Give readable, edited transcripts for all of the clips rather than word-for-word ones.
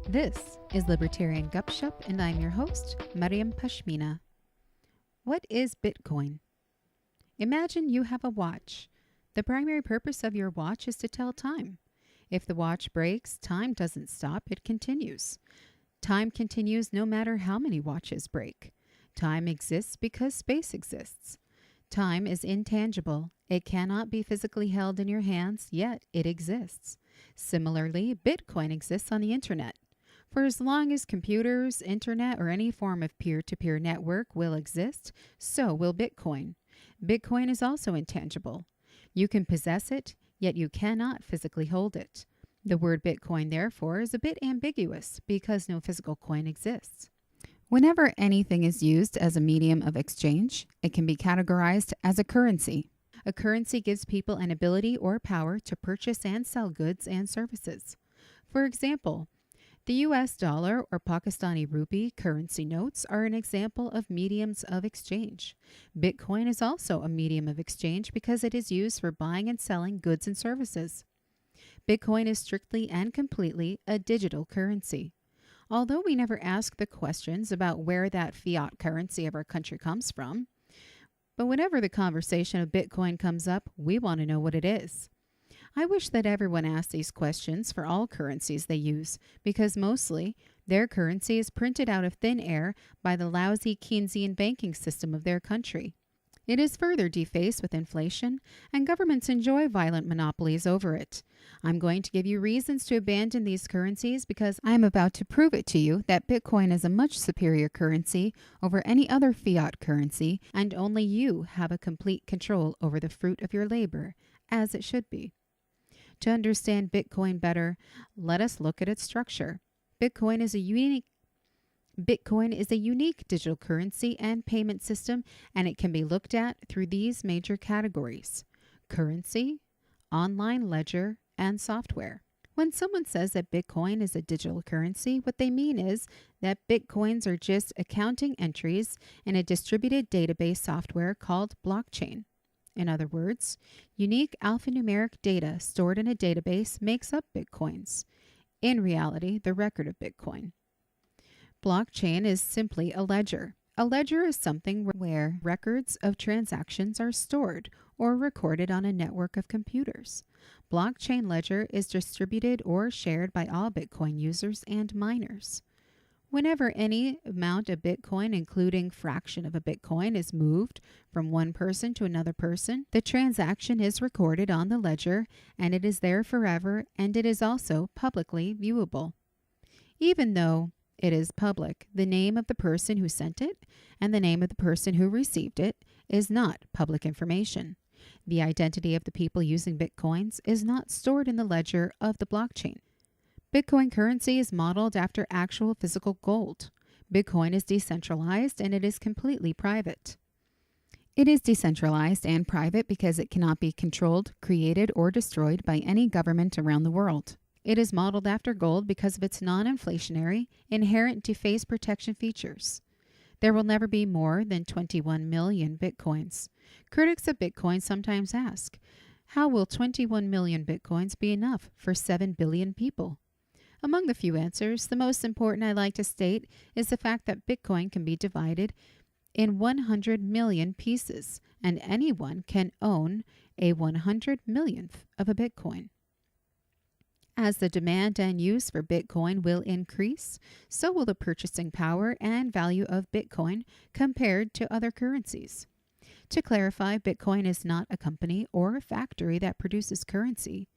This is Libertarian Gupshup, and I'm your host, Maryam Pashmina. What is Bitcoin? Imagine you have a watch. The primary purpose of your watch is to tell time. If the watch breaks, time doesn't stop, it continues. Time continues no matter how many watches break. Time exists because space exists. Time is intangible. It cannot be physically held in your hands, yet it exists. Similarly, Bitcoin exists on the internet. For as long as computers, internet, or any form of peer-to-peer network will exist, so will Bitcoin. Bitcoin is also intangible. You can possess it, yet you cannot physically hold it. The word Bitcoin, therefore, is a bit ambiguous because no physical coin exists. Whenever anything is used as a medium of exchange, it can be categorized as a currency. A currency gives people an ability or power to purchase and sell goods and services. For example, the US dollar or Pakistani rupee currency notes are an example of mediums of exchange. Bitcoin is also a medium of exchange because it is used for buying and selling goods and services. Bitcoin is strictly and completely a digital currency. Although we never ask the questions about where that fiat currency of our country comes from, but whenever the conversation of Bitcoin comes up, we want to know what it is. I wish that everyone asked these questions for all currencies they use, because mostly their currency is printed out of thin air by the lousy Keynesian banking system of their country. It is further defaced with inflation, and governments enjoy violent monopolies over it. I'm going to give you reasons to abandon these currencies because I am about to prove it to you that Bitcoin is a much superior currency over any other fiat currency, and only you have a complete control over the fruit of your labor, as it should be. To understand Bitcoin better, let us look at its structure. Bitcoin is a unique digital currency and payment system, and it can be looked at through these major categories: currency, online ledger, and software. When someone says that Bitcoin is a digital currency, what they mean is that Bitcoins are just accounting entries in a distributed database software called blockchain. In other words, unique alphanumeric data stored in a database makes up Bitcoins. In reality, the record of Bitcoin. Blockchain is simply a ledger. A ledger is something where records of transactions are stored or recorded on a network of computers. Blockchain ledger is distributed or shared by all Bitcoin users and miners. Whenever any amount of Bitcoin, including fraction of a Bitcoin, is moved from one person to another person, the transaction is recorded on the ledger and it is there forever, and it is also publicly viewable. Even though it is public, the name of the person who sent it and the name of the person who received it is not public information. The identity of the people using Bitcoins is not stored in the ledger of the blockchain. Bitcoin currency is modeled after actual physical gold. Bitcoin is decentralized and it is completely private. It is decentralized and private because it cannot be controlled, created, or destroyed by any government around the world. It is modeled after gold because of its non-inflationary, inherent deface protection features. There will never be more than 21 million Bitcoins. Critics of Bitcoin sometimes ask, how will 21 million Bitcoins be enough for 7 billion people? Among the few answers, the most important I like to state is the fact that Bitcoin can be divided in 100 million pieces, and anyone can own a 100 millionth of a Bitcoin. As the demand and use for Bitcoin will increase, so will the purchasing power and value of Bitcoin compared to other currencies. To clarify, Bitcoin is not a company or a factory that produces currency.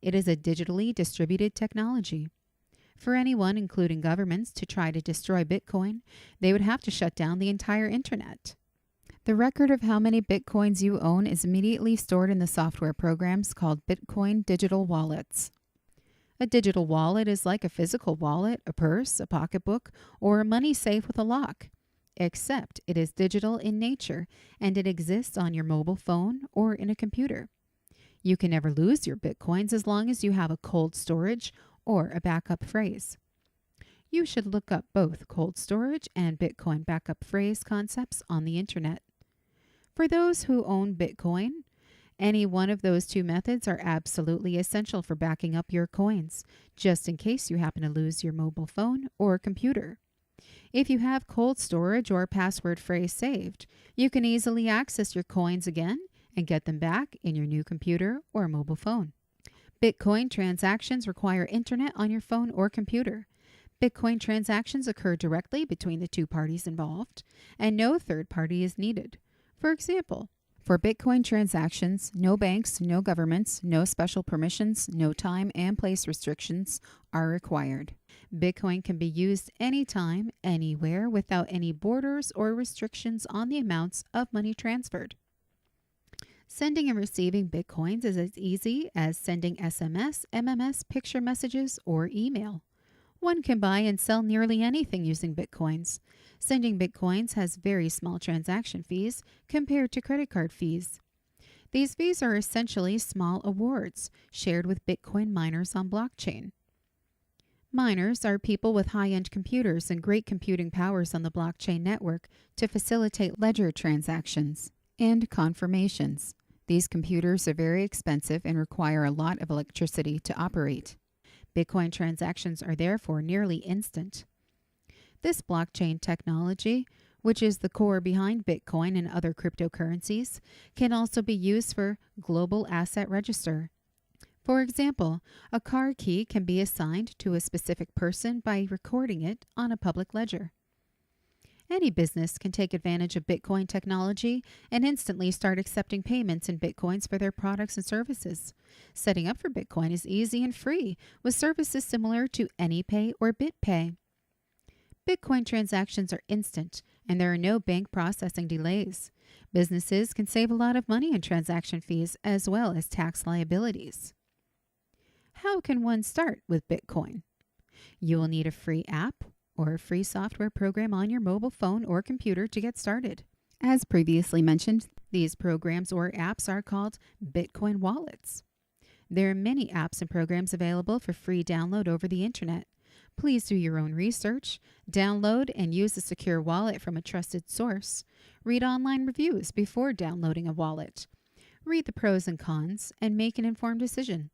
It is a digitally distributed technology. For anyone, including governments, to try to destroy Bitcoin, they would have to shut down the entire internet. The record of how many Bitcoins you own is immediately stored in the software programs called Bitcoin digital wallets. A digital wallet is like a physical wallet, a purse, a pocketbook, or a money safe with a lock, except it is digital in nature and it exists on your mobile phone or in a computer. You can never lose your Bitcoins as long as you have a cold storage or a backup phrase. You should look up both cold storage and Bitcoin backup phrase concepts on the internet. For those who own Bitcoin, Any one of those two methods are absolutely essential for backing up your coins, just in case you happen to lose your mobile phone or computer. If you have cold storage or password phrase saved, you can easily access your coins again and get them back in your new computer or mobile phone. Bitcoin transactions require internet on your phone or computer. Bitcoin transactions occur directly between the two parties involved, and no third party is needed. For example, for Bitcoin transactions, no banks, no governments, no special permissions, no time and place restrictions are required. Bitcoin can be used anytime, anywhere, without any borders or restrictions on the amounts of money transferred. Sending and receiving Bitcoins is as easy as sending SMS, MMS, picture messages, or email. One can buy and sell nearly anything using Bitcoins. Sending Bitcoins has very small transaction fees compared to credit card fees. These fees are essentially small awards shared with Bitcoin miners on blockchain. Miners are people with high-end computers and great computing powers on the blockchain network to facilitate ledger transactions and confirmations. These computers are very expensive and require a lot of electricity to operate. Bitcoin transactions are therefore nearly instant. This blockchain technology, which is the core behind Bitcoin and other cryptocurrencies, can also be used for global asset register. For example, a car key can be assigned to a specific person by recording it on a public ledger. Any business can take advantage of Bitcoin technology and instantly start accepting payments in Bitcoins for their products and services. Setting up for Bitcoin is easy and free, with services similar to AnyPay or BitPay. Bitcoin transactions are instant, and there are no bank processing delays. Businesses can save a lot of money in transaction fees as well as tax liabilities. How can one start with Bitcoin? You will need a free app or a free software program on your mobile phone or computer to get started. As previously mentioned, these programs or apps are called Bitcoin wallets. There are many apps and programs available for free download over the internet. Please do your own research, download and use a secure wallet from a trusted source. Read online reviews before downloading a wallet. Read the pros and cons and make an informed decision.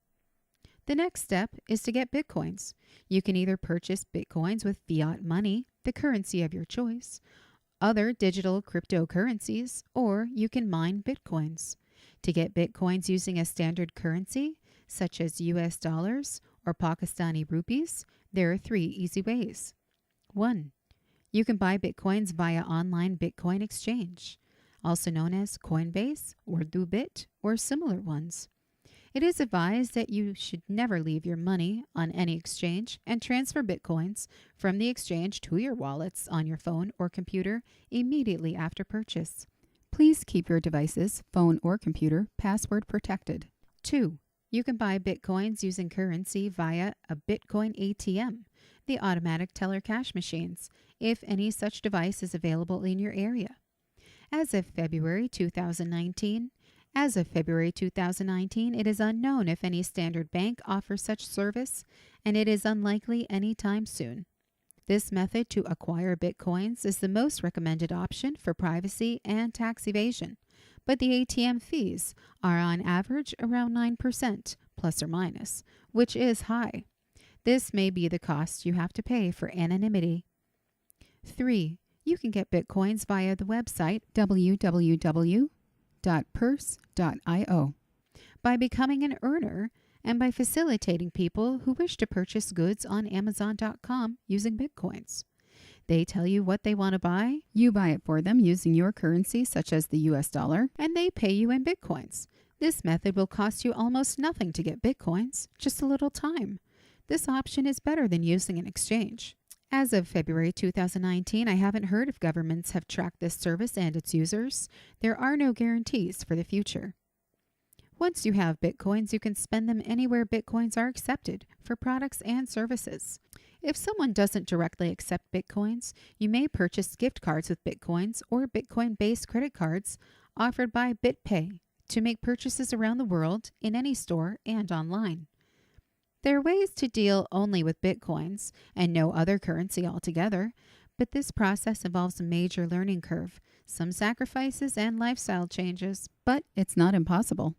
The next step is to get Bitcoins. You can either purchase Bitcoins with fiat money, the currency of your choice, other digital cryptocurrencies, or you can mine Bitcoins. To get Bitcoins using a standard currency, such as US dollars or Pakistani rupees, there are 3 easy ways. 1. You can buy Bitcoins via online Bitcoin exchange, also known as Coinbase or Dubit or similar ones. It is advised that you should never leave your money on any exchange and transfer Bitcoins from the exchange to your wallets on your phone or computer immediately after purchase. Please keep your devices, phone or computer, password protected. 2. You can buy Bitcoins using currency via a Bitcoin ATM, the automatic teller cash machines, if any such device is available in your area. As of February 2019, it is unknown if any standard bank offers such service, and it is unlikely anytime soon. This method to acquire Bitcoins is the most recommended option for privacy and tax evasion, but the ATM fees are on average around 9%, plus or minus, which is high. This may be the cost you have to pay for anonymity. 3. You can get Bitcoins via the website www.purse.io. By becoming an earner and by facilitating people who wish to purchase goods on Amazon.com using Bitcoins. They tell you what they want to buy, you buy it for them using your currency such as the US dollar, and they pay you in Bitcoins. This method will cost you almost nothing to get Bitcoins, just a little time. This option is better than using an exchange. As of February 2019, I haven't heard if governments have tracked this service and its users. There are no guarantees for the future. Once you have Bitcoins, you can spend them anywhere Bitcoins are accepted for products and services. If someone doesn't directly accept Bitcoins, you may purchase gift cards with Bitcoins or Bitcoin-based credit cards offered by BitPay to make purchases around the world in any store and online. There are ways to deal only with Bitcoins and no other currency altogether, but this process involves a major learning curve, some sacrifices and lifestyle changes, but it's not impossible.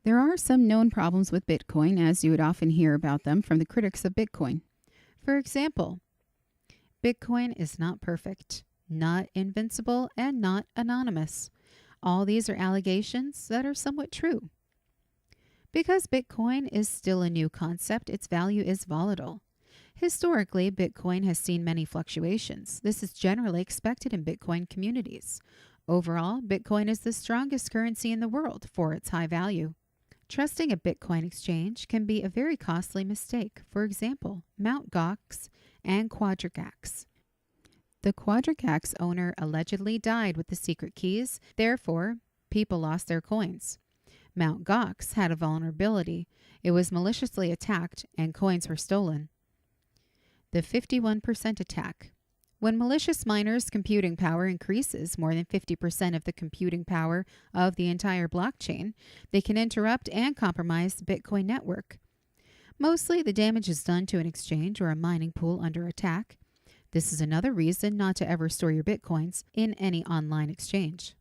There are some known problems with Bitcoin, as you would often hear about them from the critics of Bitcoin. For example, Bitcoin is not perfect, not invincible, and not anonymous. All these are allegations that are somewhat true. Because Bitcoin is still a new concept, its value is volatile. Historically, Bitcoin has seen many fluctuations. This is generally expected in Bitcoin communities. Overall, Bitcoin is the strongest currency in the world for its high value. Trusting a Bitcoin exchange can be a very costly mistake. For example, Mt. Gox and Quadrigax. The Quadrigax owner allegedly died with the secret keys. Therefore, people lost their coins. Mt. Gox had a vulnerability. It was maliciously attacked and coins were stolen. The 51% attack. When malicious miners' computing power increases more than 50% of the computing power of the entire blockchain, they can interrupt and compromise the Bitcoin network. Mostly, the damage is done to an exchange or a mining pool under attack. This is another reason not to ever store your Bitcoins in any online exchange.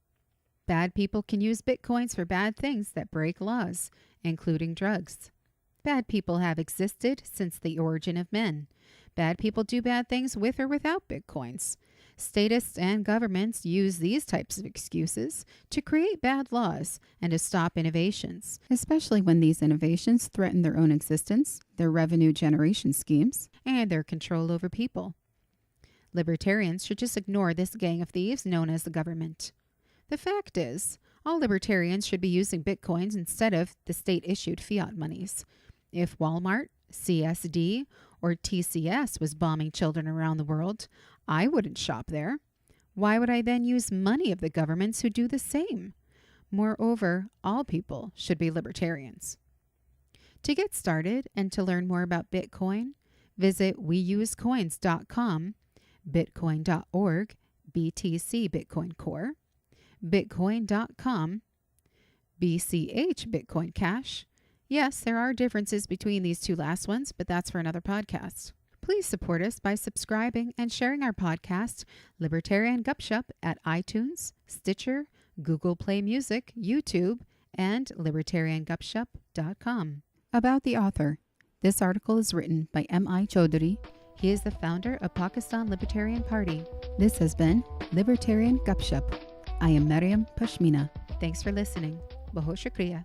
Bad people can use Bitcoins for bad things that break laws, including drugs. Bad people have existed since the origin of men. Bad people do bad things with or without Bitcoins. Statists and governments use these types of excuses to create bad laws and to stop innovations, especially when these innovations threaten their own existence, their revenue generation schemes, and their control over people. Libertarians should just ignore this gang of thieves known as the government. The fact is, all libertarians should be using Bitcoins instead of the state-issued fiat monies. If Walmart, CSD, or TCS was bombing children around the world, I wouldn't shop there. Why would I then use money of the governments who do the same? Moreover, all people should be libertarians. To get started and to learn more about Bitcoin, visit weusecoins.com, bitcoin.org, BTC Bitcoin Core, bitcoin.com, BCH Bitcoin Cash. Yes, there are differences between these two last ones, but that's for another podcast. Please support us by subscribing and sharing our podcast, Libertarian Gupshup, at iTunes, Stitcher, Google Play Music, YouTube, and libertariangupshup.com. About the author. This article is written by M.I. Chaudhary. He is the founder of Pakistan Libertarian Party. This has been Libertarian Gupshup. I am Maryam Pashmina. Thanks for listening. Bahut shukriya.